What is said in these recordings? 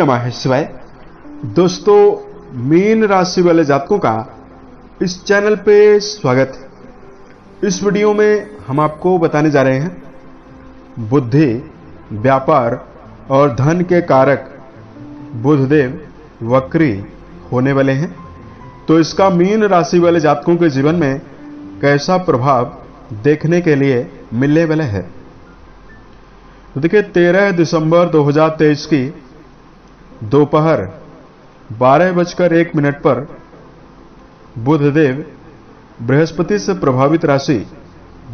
नमः शिवाय। दोस्तों, मीन राशि वाले जातकों का इस चैनल पे स्वागत है। इस वीडियो में हम आपको बताने जा रहे हैं बुद्धि, व्यापार और धन के कारक बुधदेव वक्री होने वाले हैं, तो इसका मीन राशि वाले जातकों के जीवन में कैसा प्रभाव देखने के लिए मिलने वाला है। तो देखिए, 13 दिसंबर 2023 की दोपहर 12:01 पर बुधदेव बृहस्पति से प्रभावित राशि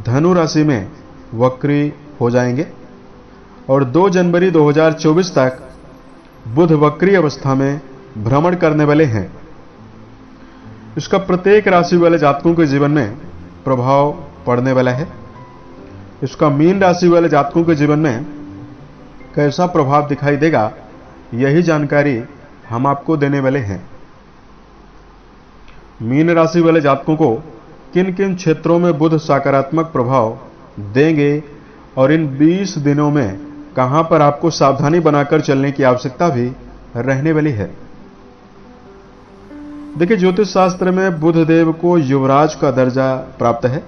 धनु राशि में वक्री हो जाएंगे और 2 जनवरी 2024 तक बुध वक्री अवस्था में भ्रमण करने वाले हैं। इसका प्रत्येक राशि वाले जातकों के जीवन में प्रभाव पड़ने वाला है। इसका मीन राशि वाले जातकों के जीवन में कैसा प्रभाव दिखाई देगा, यही जानकारी हम आपको देने वाले हैं। मीन राशि वाले जातकों को किन किन क्षेत्रों में बुध सकारात्मक प्रभाव देंगे और इन 20 दिनों में कहां पर आपको सावधानी बनाकर चलने की आवश्यकता भी रहने वाली है। देखिए, ज्योतिष शास्त्र में बुध देव को युवराज का दर्जा प्राप्त है।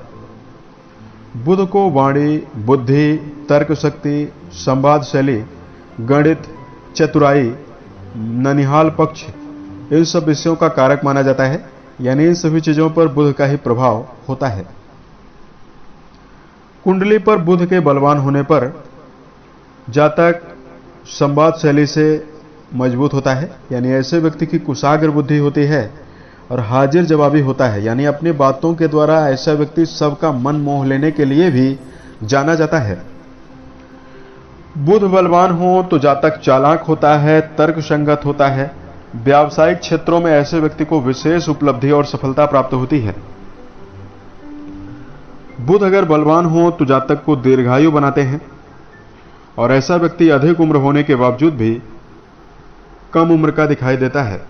बुध को वाणी, बुद्धि, तर्क शक्ति, संवाद शैली, गणित, चतुराई, ननिहाल पक्ष, इन सब विषयों का कारक माना जाता है। यानी इन सभी चीजों पर बुध का ही प्रभाव होता है। कुंडली पर बुध के बलवान होने पर जातक संवाद शैली से मजबूत होता है। यानी ऐसे व्यक्ति की कुशाग्र बुद्धि होती है और हाजिर जवाबी होता है। यानी अपनी बातों के द्वारा ऐसा व्यक्ति सबका मन मोह लेने के लिए भी जाना जाता है। बुध बलवान हो तो जातक चालाक होता है, तर्क संगत होता है। व्यावसायिक क्षेत्रों में ऐसे व्यक्ति को विशेष उपलब्धि और सफलता प्राप्त होती है। बुध अगर बलवान हो तो जातक को दीर्घायु बनाते हैं और ऐसा व्यक्ति अधिक उम्र होने के बावजूद भी कम उम्र का दिखाई देता है।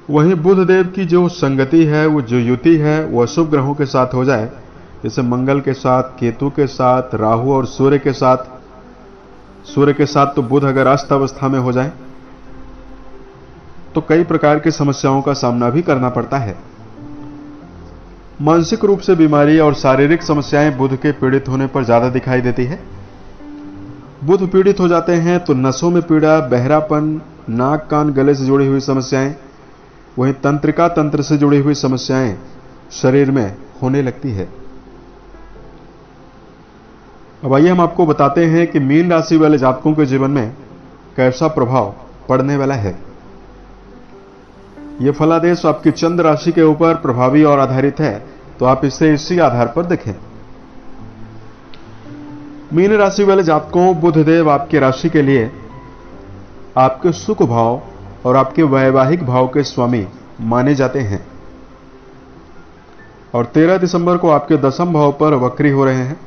वहीं बुध देव की जो संगति है, वो जो युति है, वह शुभ ग्रहों के साथ हो जाए, जैसे मंगल के साथ, केतु के साथ, राहु और सूर्य के साथ। सूर्य के साथ तो बुध अगर अस्त अवस्था में हो जाए तो कई प्रकार की समस्याओं का सामना भी करना पड़ता है। मानसिक रूप से बीमारी और शारीरिक समस्याएं बुध के पीड़ित होने पर ज्यादा दिखाई देती है। बुध पीड़ित हो जाते हैं तो नसों में पीड़ा, बहरापन, नाक कान गले से जुड़ी हुई समस्याएं, वहीं तंत्रिका तंत्र से जुड़ी हुई समस्याएं शरीर में होने लगती है। अब आइए हम आपको बताते हैं कि मीन राशि वाले जातकों के जीवन में कैसा प्रभाव पड़ने वाला है। यह फलादेश आपकी चंद्र राशि के ऊपर प्रभावी और आधारित है, तो आप इसे इसी आधार पर देखें। मीन राशि वाले जातकों, बुधदेव आपकी राशि के लिए आपके सुख भाव और आपके वैवाहिक भाव के स्वामी माने जाते हैं और 13 दिसंबर को आपके दसम भाव पर वक्री हो रहे हैं।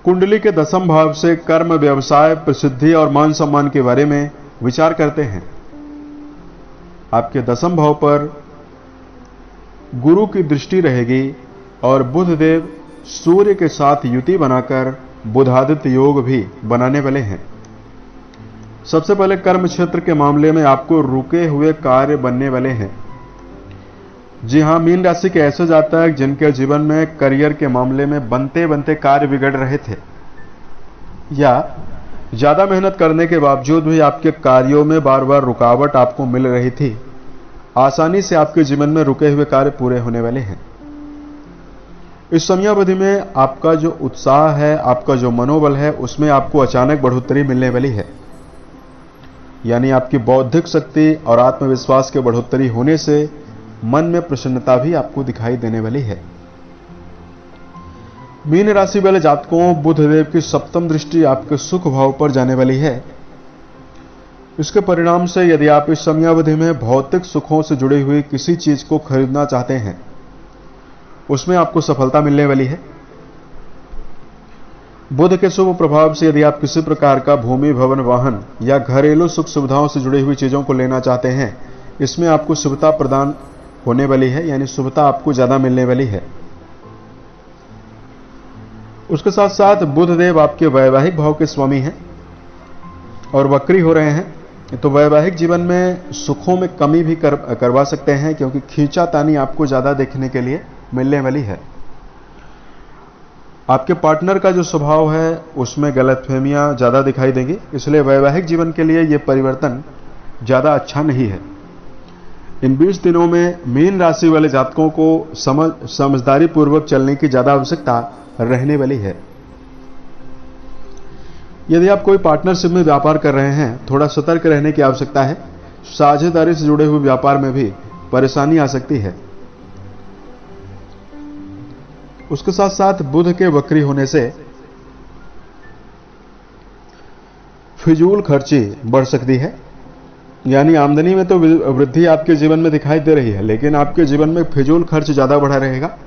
कुंडली के दसम भाव से कर्म, व्यवसाय, प्रसिद्धि और मान सम्मान के बारे में विचार करते हैं। आपके दसम भाव पर गुरु की दृष्टि रहेगी और बुधदेव सूर्य के साथ युति बनाकर बुधादित्य योग भी बनाने वाले हैं। सबसे पहले कर्म क्षेत्र के मामले में आपको रुके हुए कार्य बनने वाले हैं। जी हां, मीन राशि के ऐसे जातक जिनके जीवन में करियर के मामले में बनते बनते कार्य बिगड़ रहे थे या ज्यादा मेहनत करने के बावजूद भी आपके कार्यों में बार बार रुकावट आपको मिल रही थी, आसानी से आपके जीवन में रुके हुए कार्य पूरे होने वाले हैं। इस समयावधि में आपका जो उत्साह है, आपका जो मनोबल है, उसमें आपको अचानक बढ़ोतरी मिलने वाली है। यानी आपकी बौद्धिक शक्ति और आत्मविश्वास के बढ़ोतरी होने से मन में प्रसन्नता भी आपको दिखाई देने वाली है। मीन राशि वाले जातकों, बुधदेव की सप्तम दृष्टि आपके सुख भाव पर जाने वाली है। इसके परिणाम से यदि आप इस समयावधि में भौतिक सुखों से जुड़ी हुई किसी चीज को खरीदना चाहते हैं, उसमें आपको सफलता मिलने वाली है। बुध के शुभ प्रभाव से यदि आप किसी प्रकार का भूमि, भवन, वाहन या घरेलू सुख सुविधाओं से जुड़ी हुई चीजों को लेना चाहते हैं, इसमें आपको शुभता प्रदान होने वाली है। यानी शुभता आपको ज्यादा मिलने वाली है। उसके साथ साथ बुधदेव आपके वैवाहिक भाव के स्वामी हैं और वक्री हो रहे हैं तो वैवाहिक जीवन में सुखों में कमी भी करवा सकते हैं, क्योंकि खींचातानी आपको ज्यादा देखने के लिए मिलने वाली है। आपके पार्टनर का जो स्वभाव है उसमें गलतफहमियां ज्यादा दिखाई देंगी, इसलिए वैवाहिक जीवन के लिए यह परिवर्तन ज्यादा अच्छा नहीं है। इन 20 दिनों में मीन राशि वाले जातकों को समझदारी पूर्वक चलने की ज्यादा आवश्यकता रहने वाली है। यदि आप कोई पार्टनरशिप में व्यापार कर रहे हैं, थोड़ा सतर्क रहने की आवश्यकता है। साझेदारी से जुड़े हुए व्यापार में भी परेशानी आ सकती है। उसके साथ साथ बुध के वक्री होने से फिजूल खर्ची बढ़ सकती है, यानी आमदनी में तो वृद्धि आपके जीवन में दिखाई दे रही है, लेकिन आपके जीवन में फिजूल खर्च ज्यादा बढ़ा रहेगा।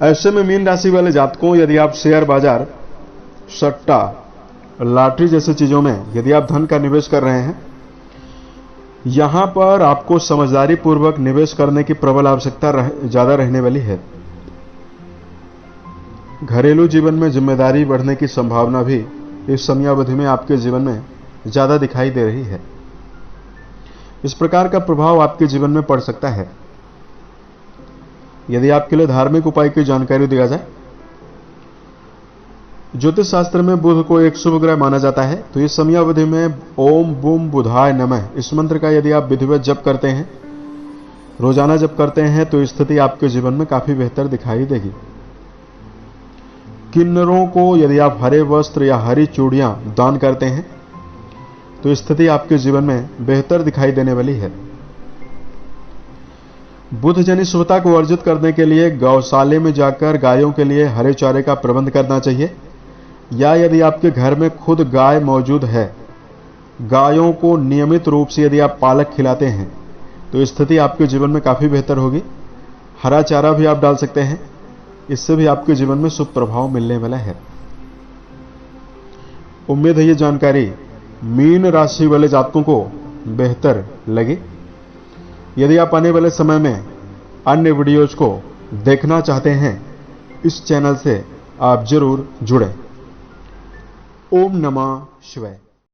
ऐसे में मीन राशि वाले जातकों, यदि आप शेयर बाजार, सट्टा, लॉटरी जैसी चीजों में यदि आप धन का निवेश कर रहे हैं, यहां पर आपको समझदारी पूर्वक निवेश करने की प्रबल आवश्यकता ज्यादा रहने वाली है। घरेलू जीवन में जिम्मेदारी बढ़ने की संभावना भी इस समयावधि में आपके जीवन में ज्यादा दिखाई दे रही है। इस प्रकार का प्रभाव आपके जीवन में पड़ सकता है। यदि आपके लिए धार्मिक उपाय की जानकारी दिया जाए, ज्योतिष शास्त्र में बुध को एक शुभ ग्रह माना जाता है, तो इस समयावधि में ओम बूम बुधाय नमः इस मंत्र का यदि आप विधिवत जप करते हैं, रोजाना जप करते हैं, तो स्थिति आपके जीवन में काफी बेहतर दिखाई देगी। किन्नरों को यदि आप हरे वस्त्र या हरी चूड़ियां दान करते हैं, तो स्थिति आपके जीवन में बेहतर दिखाई देने वाली है। बुध जनित शुभता को अर्जित करने के लिए गौशाले में जाकर गायों के लिए हरे चारे का प्रबंध करना चाहिए, या यदि आपके घर में खुद गाय मौजूद है, गायों को नियमित रूप से यदि आप पालक खिलाते हैं, तो स्थिति आपके जीवन में काफी बेहतर होगी। हरा चारा भी आप डाल सकते हैं, इससे भी आपके जीवन में शुभ प्रभाव मिलने वाला है। उम्मीद है ये जानकारी मीन राशि वाले जातकों को बेहतर लगी। यदि आप आने वाले समय में अन्य वीडियोज को देखना चाहते हैं, इस चैनल से आप जरूर जुड़ें। ओम नमः शिवाय।